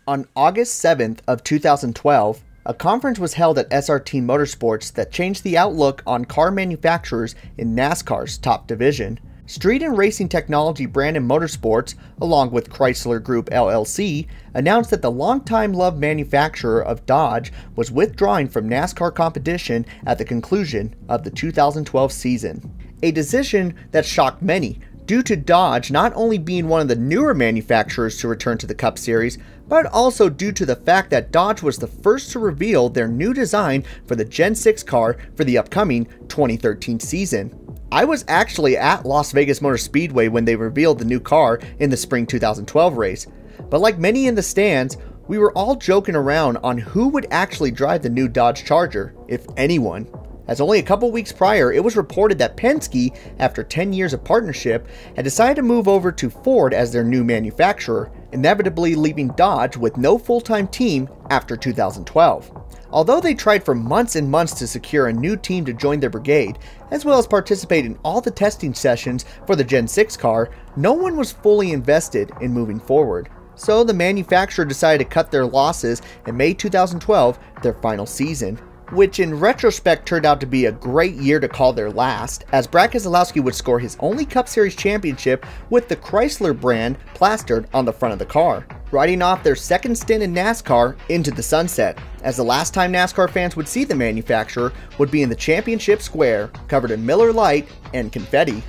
On August 7th of 2012, a conference was held at SRT Motorsports that changed the outlook on car manufacturers in NASCAR's top division. Street and Racing Technology Brandon Motorsports, along with Chrysler Group LLC, announced that the longtime loved manufacturer of Dodge was withdrawing from NASCAR competition at the conclusion of the 2012 season. A decision that shocked many, due to Dodge not only being one of the newer manufacturers to return to the Cup Series, but also due to the fact that Dodge was the first to reveal their new design for the Gen 6 car for the upcoming 2013 season. I was actually at Las Vegas Motor Speedway when they revealed the new car in the spring 2012 race, but like many in the stands, we were all joking around on who would actually drive the new Dodge Charger, if anyone. As only a couple weeks prior, it was reported that Penske, after 10 years of partnership, had decided to move over to Ford as their new manufacturer, inevitably leaving Dodge with no full-time team after 2012. Although they tried for months and months to secure a new team to join their brigade, as well as participate in all the testing sessions for the Gen 6 car, no one was fully invested in moving forward. So the manufacturer decided to cut their losses and made 2012 their final season, which in retrospect turned out to be a great year to call their last, as Brad Keselowski would score his only Cup Series championship with the Chrysler brand plastered on the front of the car, riding off their second stint in NASCAR into the sunset, as the last time NASCAR fans would see the manufacturer would be in the championship square, covered in Miller Lite and confetti.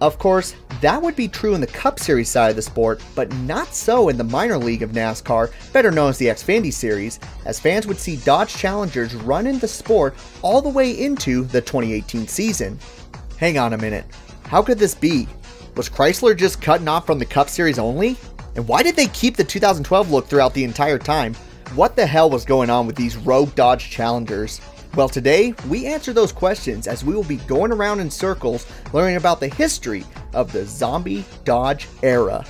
Of course, that would be true in the Cup Series side of the sport, but not so in the minor league of NASCAR, better known as the Xfinity Series, as fans would see Dodge Challengers run in the sport all the way into the 2018 season. Hang on a minute, how could this be? Was Chrysler just cutting off from the Cup Series only? And why did they keep the 2012 look throughout the entire time? What the hell was going on with these rogue Dodge Challengers? Well, today, we answer those questions as we will be going around in circles learning about the history of the zombie Dodge era.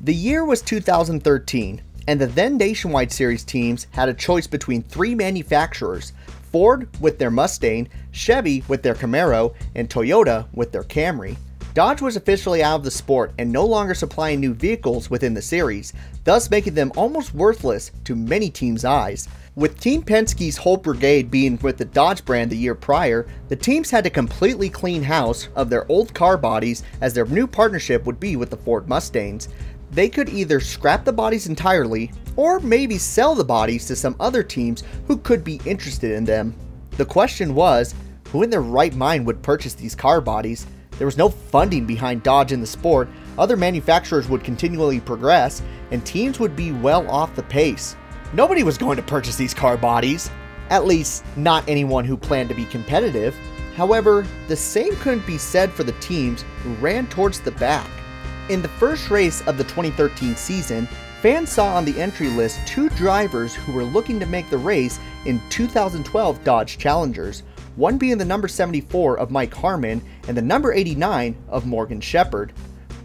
The year was 2013, and the then Nationwide Series teams had a choice between three manufacturers: Ford with their Mustang, Chevy with their Camaro, and Toyota with their Camry. Dodge was officially out of the sport and no longer supplying new vehicles within the series, thus making them almost worthless to many teams' eyes. With Team Penske's whole brigade being with the Dodge brand the year prior, the teams had to completely clean house of their old car bodies, as their new partnership would be with the Ford Mustangs. They could either scrap the bodies entirely, or maybe sell the bodies to some other teams who could be interested in them. The question was, who in their right mind would purchase these car bodies? There was no funding behind Dodge in the sport, other manufacturers would continually progress, and teams would be well off the pace. Nobody was going to purchase these car bodies, at least not anyone who planned to be competitive. However, the same couldn't be said for the teams who ran towards the back. In the first race of the 2013 season, fans saw on the entry list two drivers who were looking to make the race in 2012 Dodge Challengers, one being the number 74 of Mike Harmon and the number 89 of Morgan Shepherd.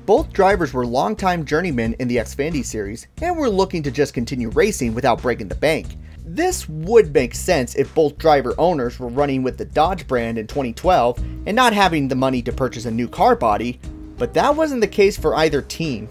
Both drivers were longtime journeymen in the Xfinity Series and were looking to just continue racing without breaking the bank. This would make sense if both driver owners were running with the Dodge brand in 2012 and not having the money to purchase a new car body, but that wasn't the case for either team.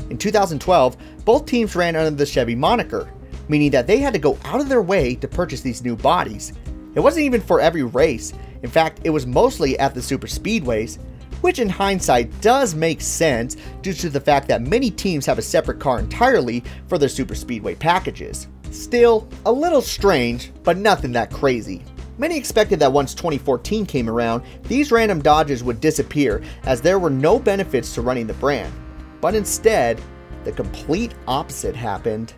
In 2012, both teams ran under the Chevy moniker, meaning that they had to go out of their way to purchase these new bodies. It wasn't even for every race. In fact, it was mostly at the super speedways, which in hindsight does make sense due to the fact that many teams have a separate car entirely for their super speedway packages. Still, a little strange, but nothing that crazy. Many expected that once 2014 came around, these random Dodges would disappear as there were no benefits to running the brand. But instead, the complete opposite happened.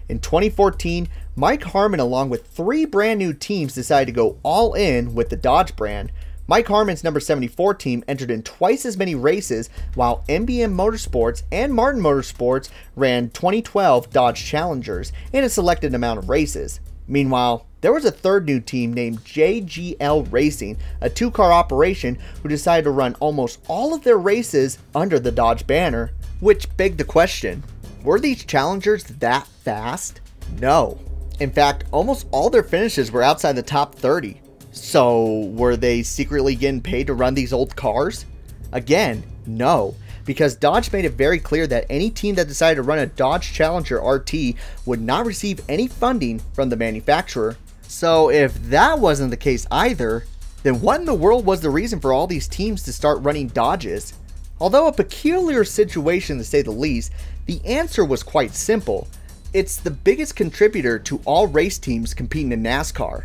In 2014, Mike Harmon along with three brand new teams decided to go all in with the Dodge brand. Mike Harmon's number 74 team entered in twice as many races, while MBM Motorsports and Martin Motorsports ran 2012 Dodge Challengers in a selected amount of races. Meanwhile, there was a third new team named JGL Racing, a two-car operation who decided to run almost all of their races under the Dodge banner, which begged the question, were these Challengers that fast? No. In fact, almost all their finishes were outside the top 30. So, were they secretly getting paid to run these old cars? Again, no. because Dodge made it very clear that any team that decided to run a Dodge Challenger RT would not receive any funding from the manufacturer. So if that wasn't the case either, then what in the world was the reason for all these teams to start running Dodges? Although a peculiar situation to say the least, the answer was quite simple. It's the biggest contributor to all race teams competing in NASCAR: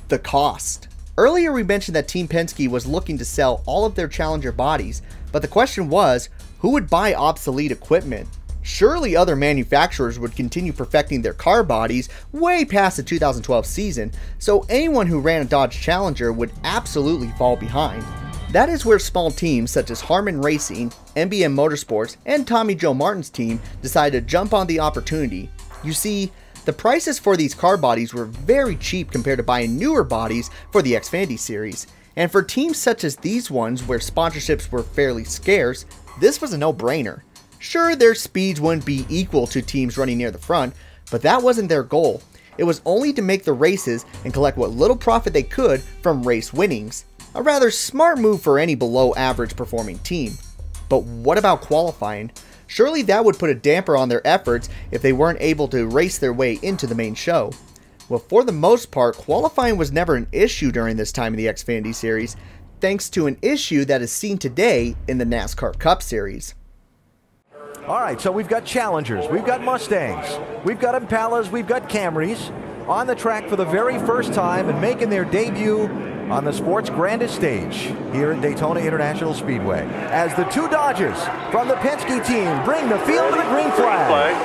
the cost. Earlier we mentioned that Team Penske was looking to sell all of their Challenger bodies, but the question was, who would buy obsolete equipment? Surely other manufacturers would continue perfecting their car bodies way past the 2012 season, so anyone who ran a Dodge Challenger would absolutely fall behind. That is where small teams such as Harman Racing, MBM Motorsports, and Tommy Joe Martin's team decided to jump on the opportunity. You see, the prices for these car bodies were very cheap compared to buying newer bodies for the Xfinity series, and for teams such as these ones where sponsorships were fairly scarce, this was a no-brainer. Sure, their speeds wouldn't be equal to teams running near the front, but that wasn't their goal. It was only to make the races and collect what little profit they could from race winnings. A rather smart move for any below average performing team. But what about qualifying? Surely that would put a damper on their efforts if they weren't able to race their way into the main show. Well, for the most part, qualifying was never an issue during this time in the Xfinity series, thanks to an issue that is seen today in the NASCAR Cup Series. All right, so we've got Challengers, we've got Mustangs, we've got Impalas, we've got Camrys on the track for the very first time and making their debut on the sport's grandest stage here at Daytona International Speedway, as the two Dodges from the Penske team bring the field to the green flag.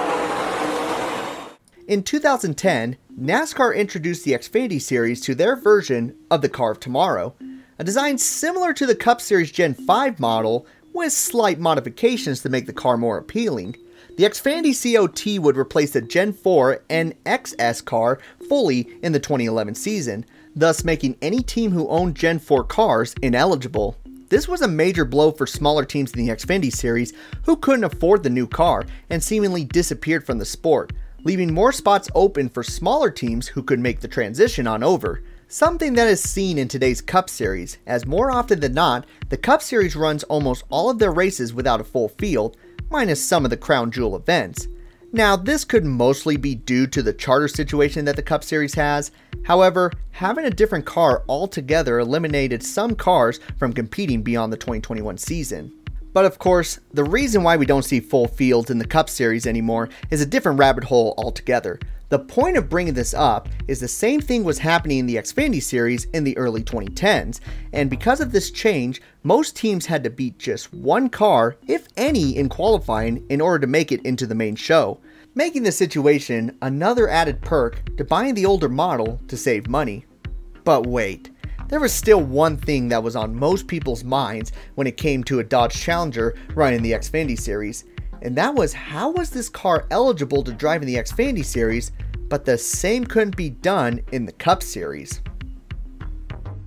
In 2010, NASCAR introduced the Xfinity Series to their version of the Car of Tomorrow, a design similar to the Cup Series Gen 5 model with slight modifications to make the car more appealing. The Xfinity COT would replace the Gen 4 and XS car fully in the 2011 season, thus making any team who owned Gen 4 cars ineligible. This was a major blow for smaller teams in the Xfinity series who couldn't afford the new car and seemingly disappeared from the sport, leaving more spots open for smaller teams who could make the transition on over. Something that is seen in today's Cup Series, as more often than not, the Cup Series runs almost all of their races without a full field, minus some of the crown jewel events. Now, this could mostly be due to the charter situation that the Cup Series has. However, having a different car altogether eliminated some cars from competing beyond the 2021 season. But of course, the reason why we don't see full fields in the Cup Series anymore is a different rabbit hole altogether. The point of bringing this up is the same thing was happening in the Xfinity series in the early 2010s, and because of this change, most teams had to beat just one car, if any, in qualifying in order to make it into the main show, making the situation another added perk to buying the older model to save money. But wait, there was still one thing that was on most people's minds when it came to a Dodge Challenger running the Xfinity series, and that was, how was this car eligible to drive in the Xfinity series, but the same couldn't be done in the Cup Series?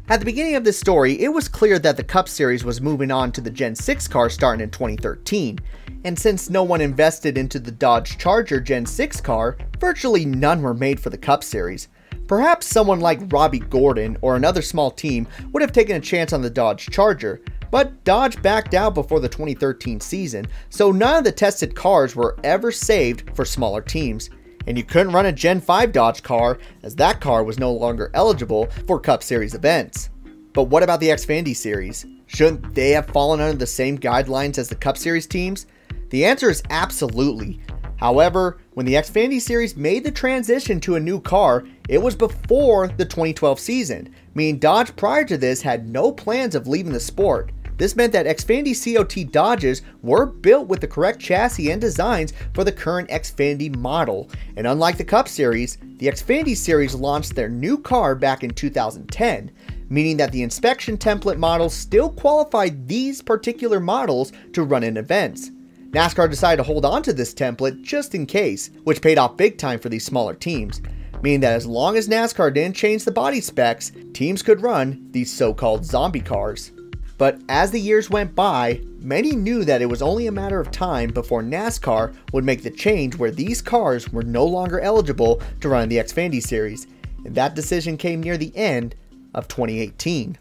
At the beginning of this story, it was clear that the Cup Series was moving on to the Gen 6 car starting in 2013, and since no one invested into the Dodge Charger Gen 6 car, virtually none were made for the Cup Series. Perhaps someone like Robbie Gordon or another small team would have taken a chance on the Dodge Charger, but Dodge backed out before the 2013 season, so none of the tested cars were ever saved for smaller teams. And you couldn't run a Gen 5 Dodge car, as that car was no longer eligible for Cup Series events. But what about the Xfinity Series? Shouldn't they have fallen under the same guidelines as the Cup Series teams? The answer is absolutely. However, when the Xfinity Series made the transition to a new car, it was before the 2012 season, meaning Dodge prior to this had no plans of leaving the sport. This meant that Xfinity COT Dodges were built with the correct chassis and designs for the current Xfinity model, and unlike the Cup Series, the Xfinity Series launched their new car back in 2010, meaning that the inspection template models still qualified these particular models to run in events. NASCAR decided to hold on to this template just in case, which paid off big time for these smaller teams, meaning that as long as NASCAR didn't change the body specs, teams could run these so-called zombie cars. But as the years went by, many knew that it was only a matter of time before NASCAR would make the change where these cars were no longer eligible to run in the Xfinity Series, and that decision came near the end of 2018.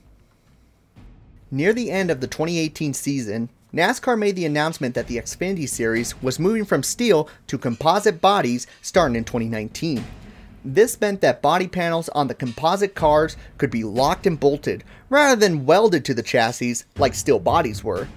Near the end of the 2018 season, NASCAR made the announcement that the Xfinity Series was moving from steel to composite bodies starting in 2019. This meant that body panels on the composite cars could be locked and bolted rather than welded to the chassis like steel bodies were.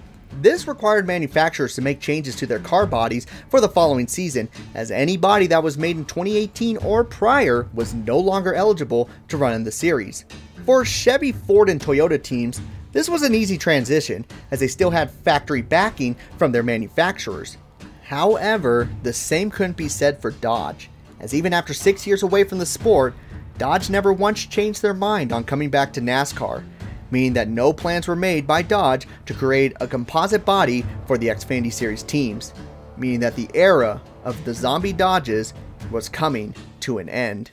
This required manufacturers to make changes to their car bodies for the following season, as any body that was made in 2018 or prior was no longer eligible to run in the series. For Chevy, Ford, and Toyota teams, this was an easy transition, as they still had factory backing from their manufacturers. However, the same couldn't be said for Dodge, as even after 6 years away from the sport, Dodge never once changed their mind on coming back to NASCAR, meaning that no plans were made by Dodge to create a composite body for the Xfinity Series teams, meaning that the era of the zombie Dodges was coming to an end.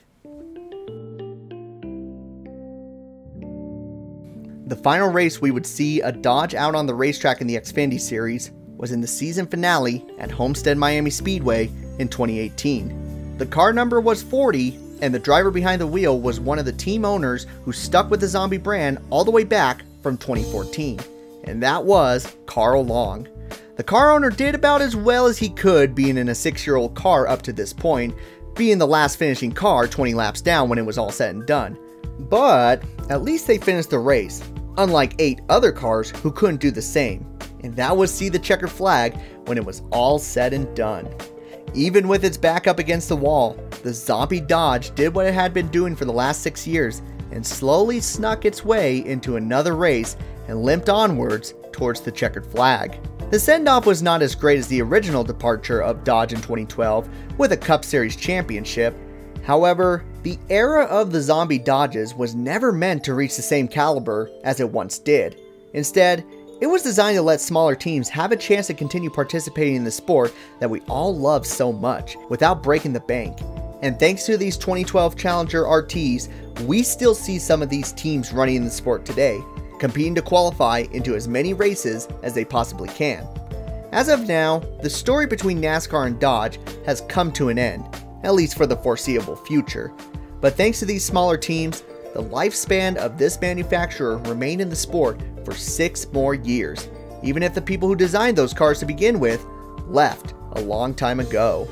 The final race we would see a Dodge out on the racetrack in the Xfinity Series was in the season finale at Homestead Miami Speedway in 2018. The car number was 40, and the driver behind the wheel was one of the team owners who stuck with the zombie brand all the way back from 2014, and that was Carl Long. The car owner did about as well as he could being in a 6-year-old car up to this point, being the last finishing car 20 laps down when it was all said and done. But at least they finished the race, unlike 8 other cars who couldn't do the same, and that was see the checkered flag when it was all said and done. Even with its back up against the wall, the zombie Dodge did what it had been doing for the last 6 years and slowly snuck its way into another race and limped onwards towards the checkered flag. The send-off was not as great as the original departure of Dodge in 2012 with a Cup Series championship. However, the era of the zombie Dodges was never meant to reach the same caliber as it once did. Instead, it was designed to let smaller teams have a chance to continue participating in the sport that we all love so much without breaking the bank. And thanks to these 2012 Challenger RTs, we still see some of these teams running in the sport today, competing to qualify into as many races as they possibly can. As of now, the story between NASCAR and Dodge has come to an end, at least for the foreseeable future. But thanks to these smaller teams, the lifespan of this manufacturer remained in the sport for 6 more years, even if the people who designed those cars to begin with left a long time ago.